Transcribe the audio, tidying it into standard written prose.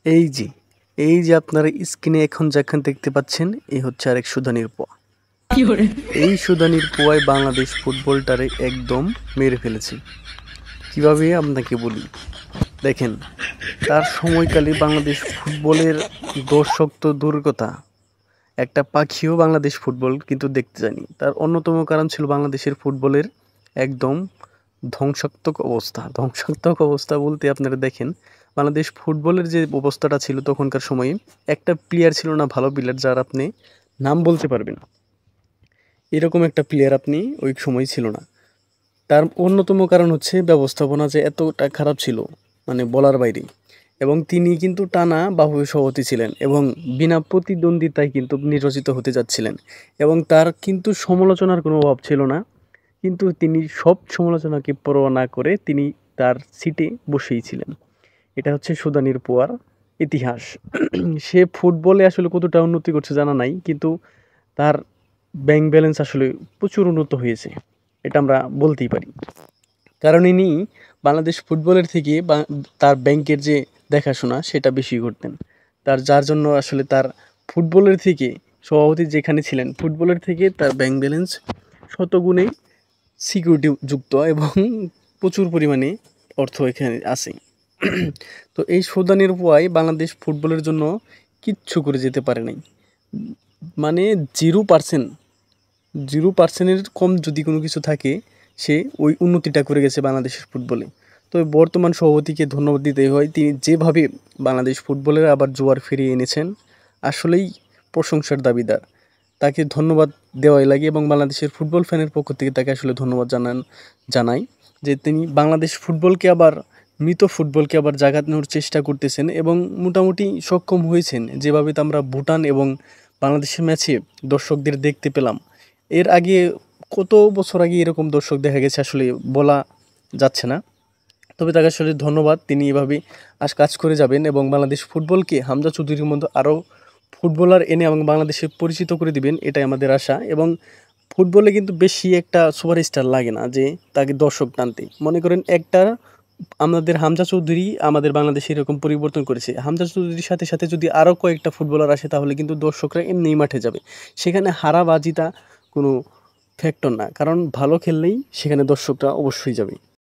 এই যে এই যে আপনারা স্ক্রিনে এখন যেখানে দেখতে পাচ্ছেন, এই হচ্ছে আরেক সুদানির পোয়া। এই সুদানির পোয়ায় বাংলাদেশ ফুটবলটারে একদম মেরে ফেলেছে। কিভাবে আপনাকে বলি, দেখেন তার সময়কালে বাংলাদেশ ফুটবলের দর্শক তো দূরের কথা, একটা পাখিও বাংলাদেশ ফুটবল কিন্তু দেখতে যায়নি। তার অন্যতম কারণ ছিল বাংলাদেশের ফুটবলের একদম ধ্বংসাত্মক অবস্থা বলতে আপনারা দেখেন, বাংলাদেশ ফুটবলের যে অবস্থাটা ছিল তখনকার সময়ে, একটা প্লেয়ার ছিল না ভালো প্লেয়ার যার আপনি নাম বলতে পারবেন, এরকম একটা প্লেয়ার আপনি ওই সময় ছিল না। তার অন্যতম কারণ হচ্ছে ব্যবস্থাপনা যে এতটা খারাপ ছিল, মানে বলার বাইরে। এবং তিনি কিন্তু টানা বাফুফে সভাপতি ছিলেন এবং বিনা প্রতিদ্বন্দ্বিতায় কিন্তু নির্বাচিত হতে যাচ্ছিলেন, এবং তার কিন্তু সমালোচনার কোনো অভাব ছিল না। কিন্তু তিনি সব সমালোচনাকে পরোয়া না করে তিনি তার সিটে বসেই ছিলেন। এটা হচ্ছে সুদানির পোয়ার ইতিহাস। সে ফুটবলে আসলে কতটা উন্নতি করছে জানা নাই, কিন্তু তার ব্যাংক ব্যালেন্স আসলে প্রচুর উন্নত হয়েছে, এটা আমরা বলতেই পারি। কারণ ইনি বাংলাদেশ ফুটবলের থেকে তার ব্যাংকের যে দেখাশোনা সেটা বেশি করতেন। যার জন্য আসলে তার ফুটবলের থেকে, সভাপতি যেখানে ছিলেন ফুটবলের থেকে তার ব্যাংক ব্যালেন্স শতগুণে সিকিউরিটি যুক্ত এবং প্রচুর পরিমাণে অর্থ এখানে আছে। তো এই সুদানের পোয়ায় বাংলাদেশ ফুটবলের জন্য কিচ্ছু করে যেতে পারে নাই, মানে 0%, 0%-এর কম যদি কোনো কিছু থাকে, সে ওই উন্নতিটা করে গেছে বাংলাদেশের ফুটবলে। তবে বর্তমান সভাপতিকে ধন্যবাদ দিতে হয়, তিনি যেভাবে বাংলাদেশ ফুটবলের আবার জোয়ার ফিরিয়ে এনেছেন, আসলেই প্রশংসার দাবিদার। তাকে ধন্যবাদ দেওয়াই লাগে এবং বাংলাদেশের ফুটবল ফ্যানের পক্ষ থেকে তাকে আসলে ধন্যবাদ জানাই যে তিনি বাংলাদেশ ফুটবলকে আবার, মৃত ফুটবলকে আবার জাগানোর চেষ্টা করতেছেন এবং মোটামুটি সক্ষম হয়েছেন। যেভাবে তো আমরা ভুটান এবং বাংলাদেশের ম্যাচে দর্শকদের দেখতে পেলাম, এর আগে কত বছর আগে এরকম দর্শক দেখা গেছে আসলে বলা যাচ্ছে না। তবে তাকে আসলে ধন্যবাদ, তিনি এভাবে কাজ করে যাবেন এবং বাংলাদেশ ফুটবলকে হামজা চৌধুরীর মতো আরও ফুটবলার এনে এবং বাংলাদেশে পরিচিত করে দিবেন, এটাই আমাদের আশা। এবং ফুটবলে কিন্তু বেশি একটা সুপারস্টার লাগে না যে তাকে দর্শক টানতে। মনে করেন একটা, আমাদের হামজা চৌধুরী আমাদের বাংলাদেশে এরকম পরিবর্তন করেছে। হামজা চৌধুরীর সাথে সাথে যদি আরও কয়েকটা ফুটবলার আসে তাহলে কিন্তু দর্শকরা এমনিই মাঠে যাবে। সেখানে হারাবাজিটা কোনো ফ্যাক্টর না, কারণ ভালো খেললেই সেখানে দর্শকরা অবশ্যই যাবে।